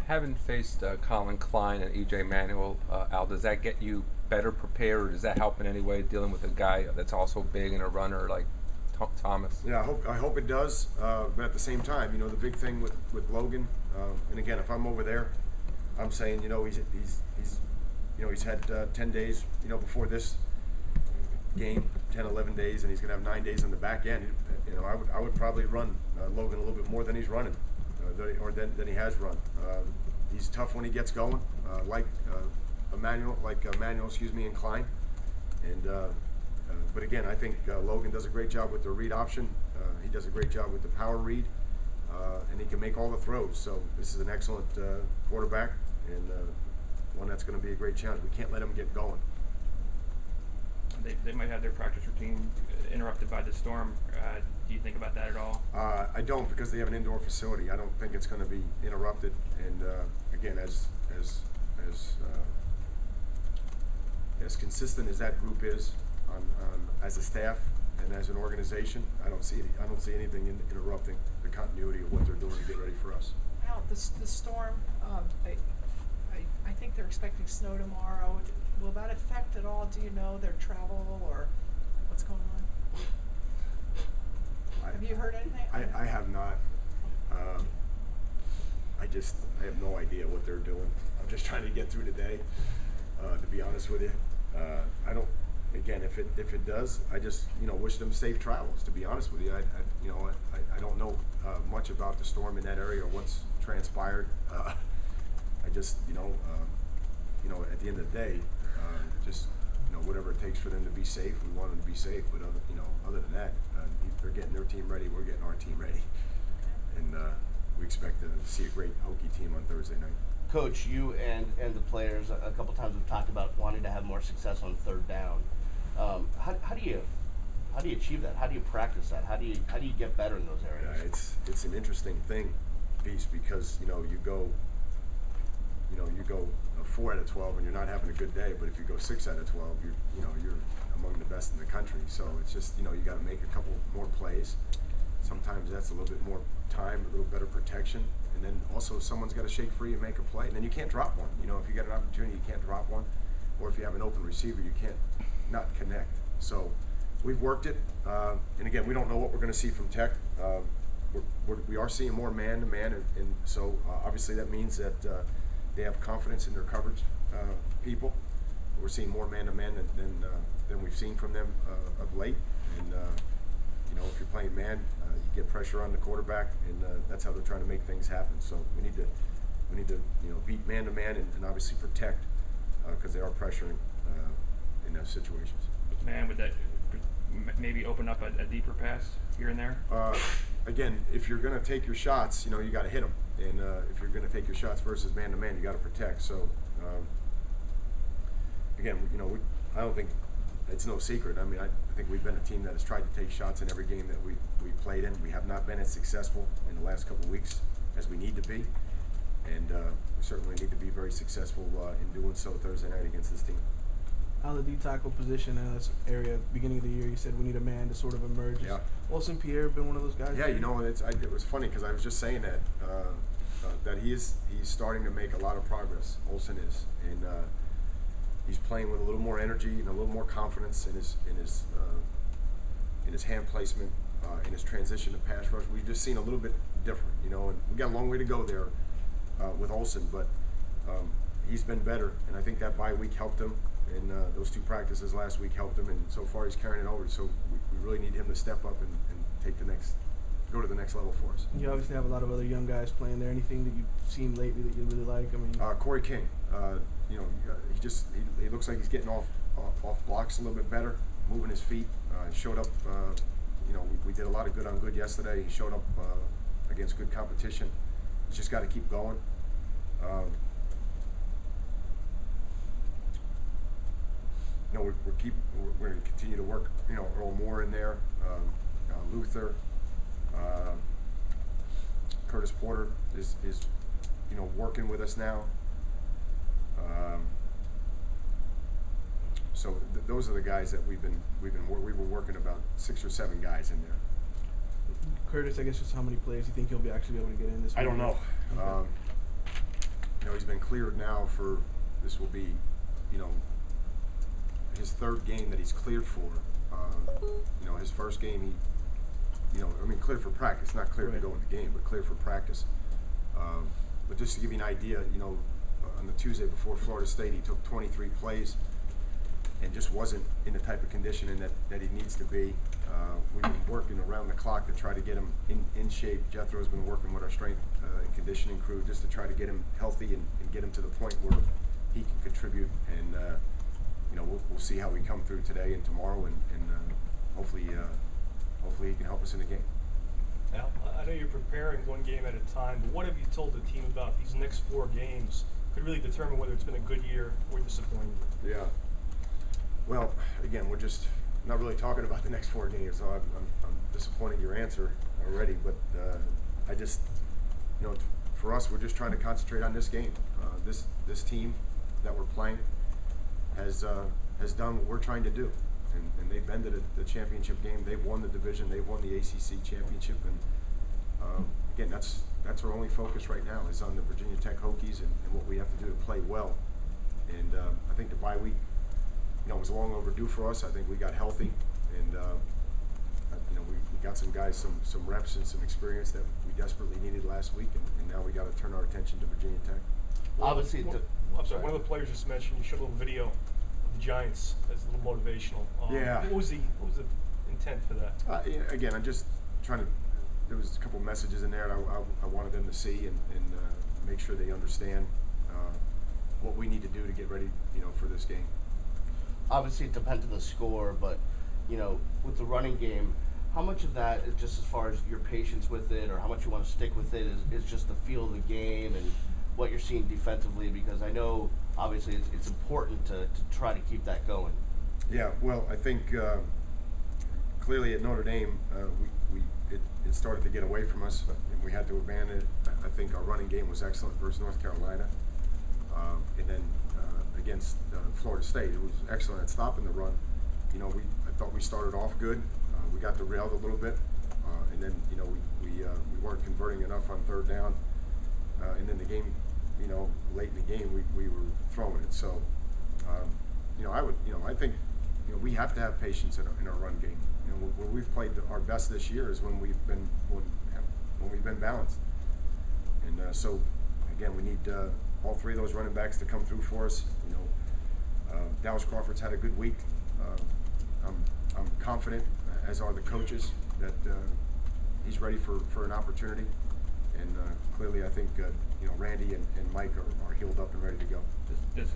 Having faced Colin Klein and EJ Manuel, Al, does that get you better prepared, or does that help in any way dealing with a guy that's also big and a runner like Thomas? Yeah, I hope it does. But at the same time, the big thing with Logan, and again, if I'm over there, I'm saying, he's had 10 days, before this game, 10, 11 days, and he's going to have 9 days on the back end. I would probably run Logan a little bit more than he's running, than he has run. He's tough when he gets going, like Emmanuel, and Klein. And but again, I think Logan does a great job with the read option. He does a great job with the power read, and he can make all the throws. So this is an excellent quarterback, and one that's going to be a great challenge. We can't let him get going. They might have their practice routine interrupted by the storm. Do you think about that at all? I don't, because they have an indoor facility. I don't think it's going to be interrupted. And again, as consistent as that group is on as a staff and as an organization, I don't see anything interrupting the continuity of what they're doing to get ready for us. Al, the storm. I think they're expecting snow tomorrow. Will that affect at all? Do you know their travel or what's going on? Have you heard anything? I have not. I have no idea what they're doing. I'm just trying to get through today. To be honest with you, I don't. Again, if it does, I just wish them safe travels. To be honest with you, I don't know much about the storm in that area or what's transpired. I just at the end of the day, just whatever it takes for them to be safe, we want them to be safe. But other than that, they're getting their team ready. We're getting our team ready, and we expect to see a great Hokie team on Thursday night. Coach, you and the players a couple times have talked about wanting to have more success on third down. How do you achieve that? How do you practice that? How do you get better in those areas? Yeah, it's an interesting thing, piece, because you go 4 out of 12 and you're not having a good day, but if you go 6 out of 12, you're among the best in the country. So it's just you got to make a couple more plays. Sometimes that's a little bit more time, a little better protection, and then also someone's got to shake free and make a play, and then you can't drop one. If you get an opportunity, you can't drop one, or if you have an open receiver, you can't not connect. So we've worked it, and again, we don't know what we're going to see from Tech. We are seeing more man-to-man, and so obviously that means that they have confidence in their coverage people. We're seeing more man-to-man than we've seen from them of late, and if you're playing man, you get pressure on the quarterback, and that's how they're trying to make things happen. So we need to beat man-to-man and obviously protect, because they are pressuring in those situations. Man, would that maybe open up a deeper pass here and there? Again, if you're going to take your shots, you got to hit them, and if you're going to take your shots versus man-to-man, you got to protect. So again, I don't think it's no secret. I mean, I think we've been a team that has tried to take shots in every game that we played in. We have not been as successful in the last couple of weeks as we need to be, and we certainly need to be very successful in doing so Thursday night against this team. On the D tackle position in this area, beginning of the year, you said we need a man to sort of emerge. Yeah. Olsen Pierre been one of those guys? Yeah, it was funny because I was just saying that he's starting to make a lot of progress. Olsen is, and he's playing with a little more energy and a little more confidence in his hand placement, in his transition to pass rush. We've just seen a little bit different, and we got a long way to go there with Olsen, but he's been better, and I think that bye week helped him. And those 2 practices last week helped him, and so far he's carrying it over. So we really need him to step up and go to the next level for us. You obviously have a lot of other young guys playing there. Anything that you've seen lately that you really like? I mean, Corey King, he looks like he's getting off blocks a little bit better, moving his feet. Showed up. We did a lot of good on good yesterday. He showed up against good competition. He's just got to keep going. We're going to continue to work. Earl Moore in there, Luther, Curtis Porter is working with us now. So those are the guys that we were working about 6 or 7 guys in there. Curtis, I guess just how many plays do you think he'll actually be able to get in this week? I don't know. Okay. been cleared now for, this will be, you know, his third game that he's cleared for. You know, his first game he, you know, I mean, cleared for practice, not cleared to go in the game, but cleared for practice. But just to give you an idea, you know, on the Tuesday before Florida State, he took 23 plays and just wasn't in the type of conditioning that he needs to be. We've been working around the clock to try to get him in shape. Jethro's been working with our strength and conditioning crew just to try to get him healthy and get him to the point where he can contribute. And you know, we'll see how we come through today and tomorrow, and hopefully he can help us in the game. Al, I know you're preparing one game at a time, but what have you told the team about these next 4 games? Could really determine whether it's been a good year or disappointing. Yeah. Well, again, we're just not really talking about the next 4 games, so I'm disappointing your answer already. But I just, you know, for us, we're just trying to concentrate on this game. This team that we're playing has done what we're trying to do, and they've been to the championship game. They've won the division. They've won the ACC championship, and again, that's our only focus right now is on the Virginia Tech Hokies and what we have to do to play well. And I think the bye week, you know, was long overdue for us. I think we got healthy, and you know, we got some guys some reps and some experience that we desperately needed last week, and now we got to turn our attention to Virginia Tech. Obviously, I'm sorry, one of the players just mentioned, you showed a little video of the Giants as a little motivational. Yeah. What was the intent for that? Yeah, again, I'm just trying to. There was a couple messages in there I wanted them to see and make sure they understand what we need to do to get ready, you know, for this game. obviously it depends on the score, but you know, with the running game, how much of that is just as far as your patience with it, or how much you want to stick with it, is just the feel of the game and what you're seeing defensively? Because I know obviously it's important to try to keep that going. Yeah, well, I think clearly at Notre Dame, it started to get away from us, and we had to abandon it. I think our running game was excellent versus North Carolina, and then against Florida State, it was excellent at stopping the run. You know, I thought we started off good. We got derailed a little bit, and then you know we weren't converting enough on third down, and then the game, you know, late in the game we were throwing it. So, you know, I think, you know, we have to have patience in our run game. You know, where we've played our best this year is when we've been balanced. And so, again, we need all three of those running backs to come through for us. You know, Dallas Crawford's had a good week. I'm confident, as are the coaches, that he's ready for an opportunity. And clearly, I think you know, Randy and Mike are healed up and ready to go. Does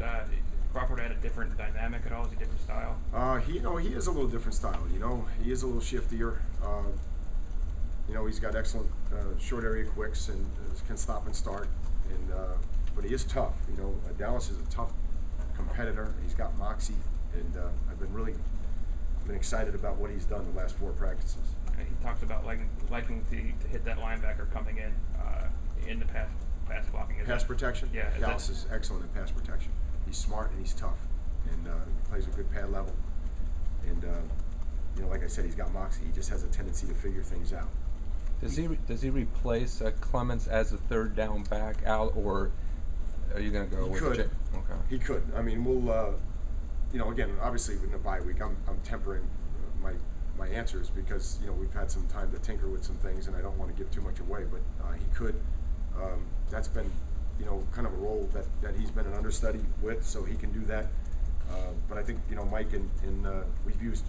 Crawford add a different dynamic at all? Is he a different style? He is a little different style. You know, he is a little shiftier. You know, he's got excellent short area quicks and can stop and start. And but he is tough. You know, Dallas is a tough competitor. He's got moxie, and I've been excited about what he's done the last 4 practices. And he talks about liking to hit that linebacker coming in the pass blocking. Pass protection? Yeah. Dallas is excellent at pass protection. He's smart and he's tough, and he plays a good pad level. And you know, like I said, he's got moxie. He just has a tendency to figure things out. Does he replace Clements as a third down back out, or are you going to go He with could. Okay. He could. I mean, we'll. You know, again, obviously in the bye week, I'm tempering my answers because, you know, we've had some time to tinker with some things, and I don't want to give too much away. But he could. That's been, you know, kind of a role that he's been an understudy with, so he can do that. But I think, you know, Mike and we've used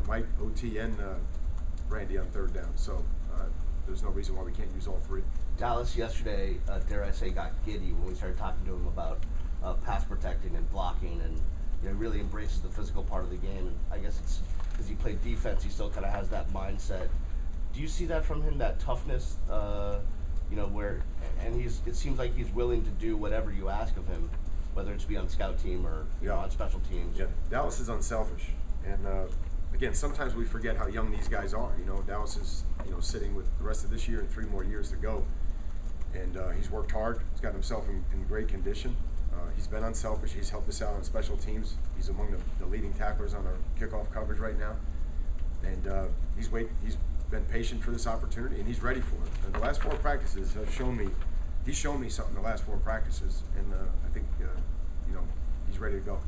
Mike, OT, and Randy on third down, so there's no reason why we can't use all 3. Dallas yesterday, dare I say, got giddy when we started talking to him about pass protecting and blocking, and you know, really embraces the physical part of the game. And I guess it's because he played defense, he still kind of has that mindset. Do you see that from him, that toughness? You know, and it seems like he's willing to do whatever you ask of him, whether it's be on scout team or you know, on special teams. Yeah, Dallas is unselfish, and again, sometimes we forget how young these guys are. You know, Dallas is, you know, sitting with the rest of this year and 3 more years to go, and he's worked hard. He's got himself in great condition. He's been unselfish. He's helped us out on special teams. He's among the leading tacklers on our kickoff coverage right now, and he's been patient for this opportunity, and he's ready for it. And the last 4 practices have shown me he's shown me something the last 4 practices, and I think you know, he's ready to go.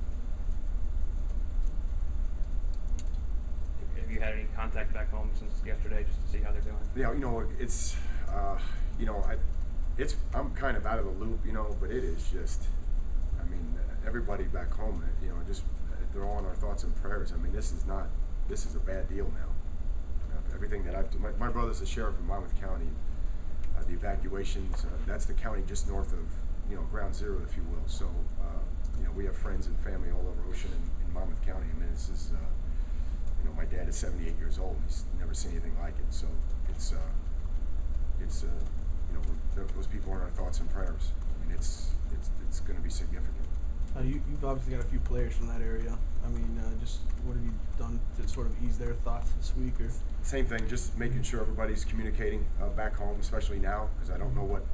Have you had any contact back home since yesterday, just to see how they're doing? Yeah, you know, it's you know, I'm kind of out of the loop, you know, but it is just, I mean, everybody back home, you know, just they're all in our thoughts and prayers. I mean, this is a bad deal now. Everything that my brother's the sheriff in Monmouth County. The evacuations, that's the county just north of, you know, ground zero, if you will. So, you know, we have friends and family all over Ocean in Monmouth County. I mean, this is, you know, my dad is 78 years old. He's never seen anything like it. So it's you know, those people are in our thoughts and prayers. I mean, it's going to be significant. You've obviously got a few players from that area. I mean, just what have you done to sort of ease their thoughts this week? Or Same thing, just making sure everybody's communicating back home, especially now, because I don't know what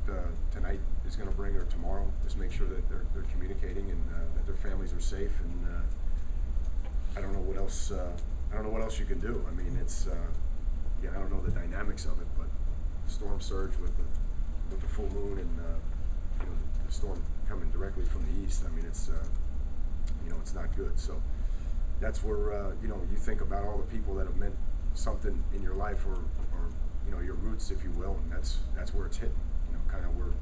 tonight is going to bring or tomorrow. Just make sure that they're communicating and that their families are safe. And I don't know what else. I don't know what else you can do. I mean, it's again, I don't know the dynamics of it, but storm surge with the full moon and you know, the storm coming directly from the east. I mean, it's you know, it's not good. So that's where you know, you think about all the people that have meant something in your life, or you know, your roots, if you will, and that's where it's hitting. You know, kind of where